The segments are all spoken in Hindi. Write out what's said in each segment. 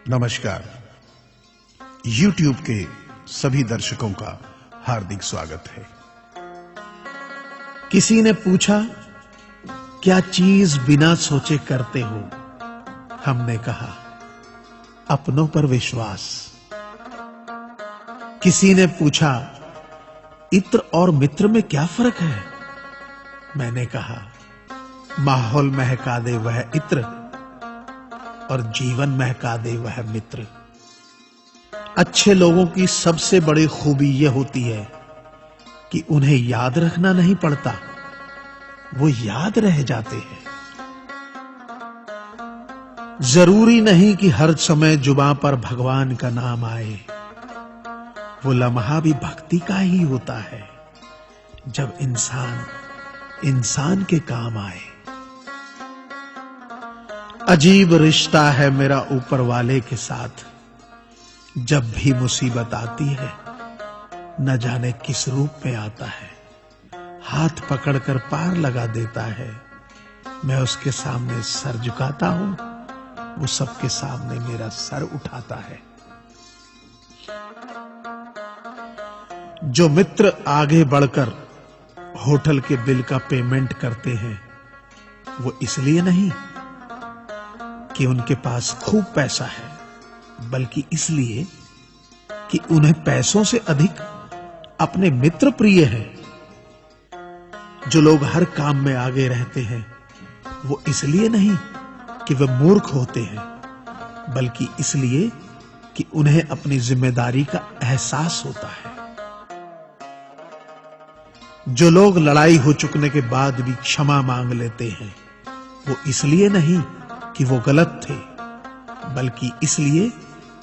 नमस्कार। YouTube के सभी दर्शकों का हार्दिक स्वागत है। किसी ने पूछा, क्या चीज बिना सोचे करते हो? हमने कहा, अपनों पर विश्वास। किसी ने पूछा, इत्र और मित्र में क्या फर्क है? मैंने कहा, माहौल महका दे वह इत्र और जीवन महका दे वह मित्र। अच्छे लोगों की सबसे बड़ी खूबी यह होती है कि उन्हें याद रखना नहीं पड़ता, वो याद रह जाते हैं। जरूरी नहीं कि हर समय जुबां पर भगवान का नाम आए, वो लम्हा भी भक्ति का ही होता है जब इंसान इंसान के काम आए। अजीब रिश्ता है मेरा ऊपर वाले के साथ, जब भी मुसीबत आती है न जाने किस रूप में आता है। हाथ पकड़कर पार लगा देता है, मैं उसके सामने सर झुकाता हूं, वो सबके सामने मेरा सर उठाता है। जो मित्र आगे बढ़कर होटल के बिल का पेमेंट करते हैं, वो इसलिए नहीं कि उनके पास खूब पैसा है, बल्कि इसलिए कि उन्हें पैसों से अधिक अपने मित्र प्रिय हैं। जो लोग हर काम में आगे रहते हैं, वो इसलिए नहीं कि वे मूर्ख होते हैं, बल्कि इसलिए कि उन्हें अपनी जिम्मेदारी का एहसास होता है। जो लोग लड़ाई हो चुकने के बाद भी क्षमा मांग लेते हैं, वो इसलिए नहीं कि वो गलत थे, बल्कि इसलिए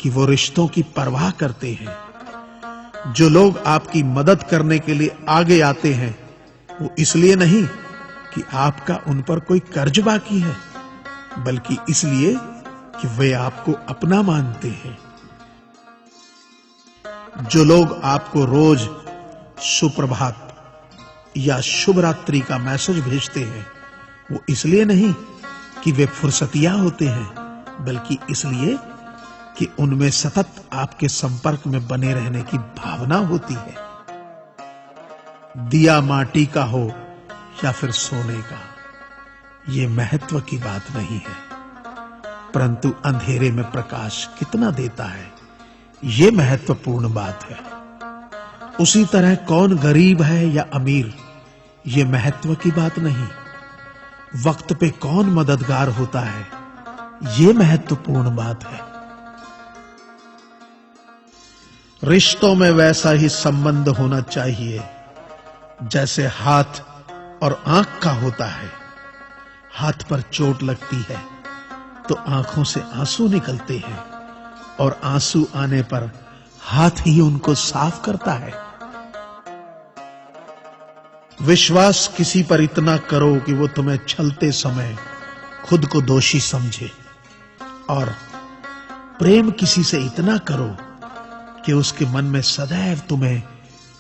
कि वो रिश्तों की परवाह करते हैं। जो लोग आपकी मदद करने के लिए आगे आते हैं, वो इसलिए नहीं कि आपका उन पर कोई कर्ज बाकी है, बल्कि इसलिए कि वे आपको अपना मानते हैं। जो लोग आपको रोज सुप्रभात या शुभ रात्रि का मैसेज भेजते हैं, वो इसलिए नहीं कि वे फुर्सतिया होते हैं, बल्कि इसलिए कि उनमें सतत आपके संपर्क में बने रहने की भावना होती है। दिया माटी का हो या फिर सोने का, ये महत्व की बात नहीं है, परंतु अंधेरे में प्रकाश कितना देता है, ये महत्वपूर्ण बात है। उसी तरह कौन गरीब है या अमीर, ये महत्व की बात नहीं। वक्त पे कौन मददगार होता है, ये महत्वपूर्ण बात है। रिश्तों में वैसा ही संबंध होना चाहिए जैसे हाथ और आंख का होता है। हाथ पर चोट लगती है तो आंखों से आंसू निकलते हैं, और आंसू आने पर हाथ ही उनको साफ करता है। विश्वास किसी पर इतना करो कि वो तुम्हें छलते समय खुद को दोषी समझे, और प्रेम किसी से इतना करो कि उसके मन में सदैव तुम्हें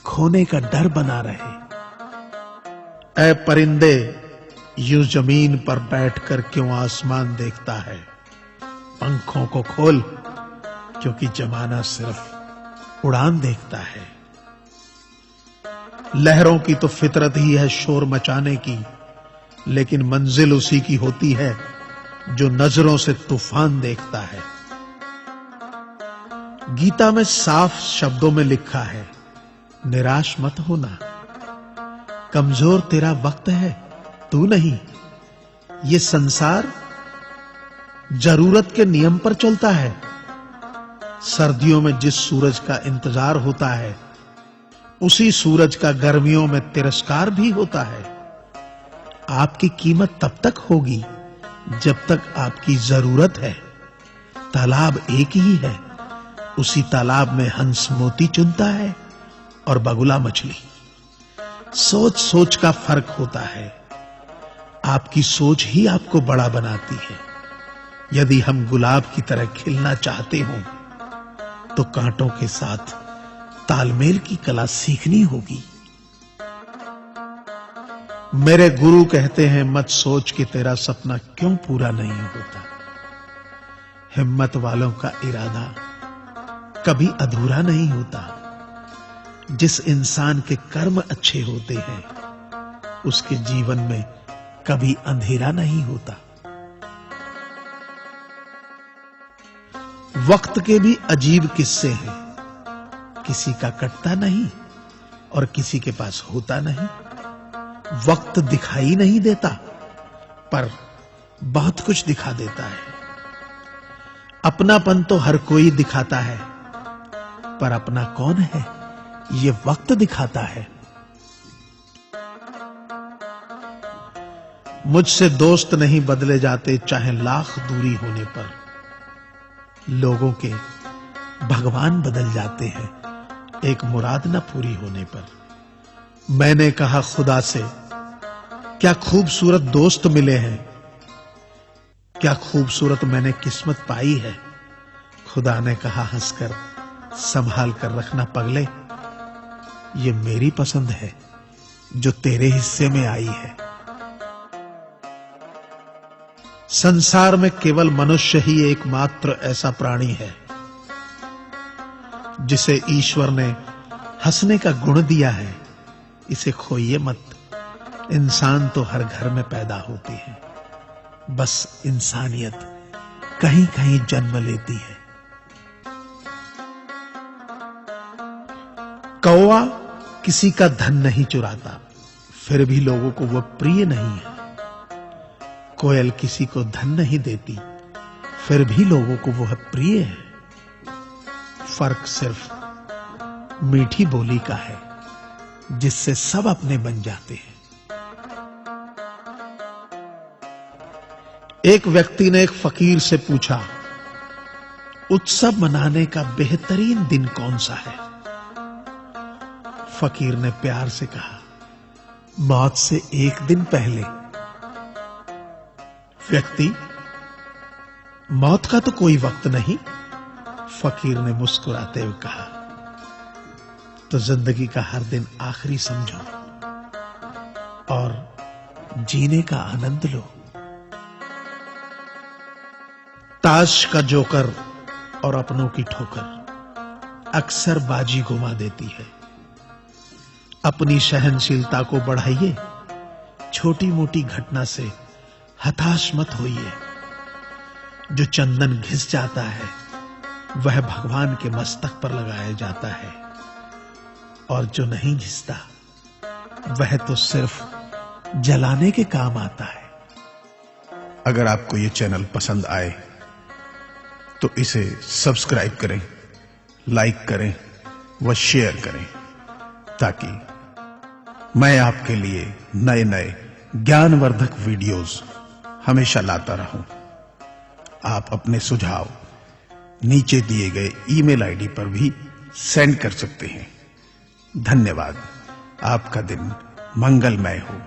खोने का डर बना रहे। ऐ परिंदे, यूं जमीन पर बैठकर क्यों आसमान देखता है? पंखों को खोल, क्योंकि जमाना सिर्फ उड़ान देखता है। लहरों की तो फितरत ही है शोर मचाने की, लेकिन मंजिल उसी की होती है जो नजरों से तूफान देखता है। गीता में साफ शब्दों में लिखा है, निराश मत होना, कमजोर तेरा वक्त है, तू नहीं। ये संसार जरूरत के नियम पर चलता है। सर्दियों में जिस सूरज का इंतजार होता है, उसी सूरज का गर्मियों में तिरस्कार भी होता है। आपकी कीमत तब तक होगी जब तक आपकी जरूरत है। तालाब एक ही है, उसी तालाब में हंस मोती चुनता है और बगुला मछली। सोच सोच का फर्क होता है। आपकी सोच ही आपको बड़ा बनाती है। यदि हम गुलाब की तरह खिलना चाहते हो, तो कांटों के साथ तालमेल की कला सीखनी होगी। मेरे गुरु कहते हैं, मत सोच कि तेरा सपना क्यों पूरा नहीं होता। हिम्मत वालों का इरादा कभी अधूरा नहीं होता। जिस इंसान के कर्म अच्छे होते हैं उसके जीवन में कभी अंधेरा नहीं होता। वक्त के भी अजीब किस्से हैं, किसी का कटता नहीं और किसी के पास होता नहीं। वक्त दिखाई नहीं देता पर बहुत कुछ दिखा देता है। अपनापन तो हर कोई दिखाता है पर अपना कौन है ये वक्त दिखाता है। मुझसे दोस्त नहीं बदले जाते चाहे लाख दूरी होने पर, लोगों के भगवान बदल जाते हैं एक मुराद न पूरी होने पर। मैंने कहा खुदा से क्या खूबसूरत दोस्त मिले हैं, क्या खूबसूरत मैंने किस्मत पाई है। खुदा ने कहा हंसकर, संभाल कर रखना पगले, ये मेरी पसंद है जो तेरे हिस्से में आई है। संसार में केवल मनुष्य ही एकमात्र ऐसा प्राणी है जिसे ईश्वर ने हंसने का गुण दिया है। इसे खोइए मत। इंसान तो हर घर में पैदा होती है, बस इंसानियत कहीं कहीं जन्म लेती है। कौवा किसी का धन नहीं चुराता, फिर भी लोगों को वह प्रिय नहीं है। कोयल किसी को धन नहीं देती, फिर भी लोगों को वह प्रिय है। फर्क सिर्फ मीठी बोली का है जिससे सब अपने बन जाते हैं। एक व्यक्ति ने एक फकीर से पूछा, उत्सव मनाने का बेहतरीन दिन कौन सा है? फकीर ने प्यार से कहा, मौत से एक दिन पहले। व्यक्ति, मौत का तो कोई वक्त नहीं। फकीर ने मुस्कुराते हुए कहा, तो जिंदगी का हर दिन आखिरी समझो और जीने का आनंद लो। ताश का जोकर और अपनों की ठोकर अक्सर बाजी घुमा देती है। अपनी सहनशीलता को बढ़ाइए, छोटी मोटी घटना से हताश मत होइए। जो चंदन घिस जाता है वह भगवान के मस्तक पर लगाया जाता है और जो नहीं घिसता वह तो सिर्फ जलाने के काम आता है। अगर आपको ये चैनल पसंद आए तो इसे सब्सक्राइब करें, लाइक करें व शेयर करें ताकि मैं आपके लिए नए नए ज्ञानवर्धक वीडियोस हमेशा लाता रहूं। आप अपने सुझाव नीचे दिए गए ईमेल आईडी पर भी सेंड कर सकते हैं। धन्यवाद। आपका दिन मंगलमय हो।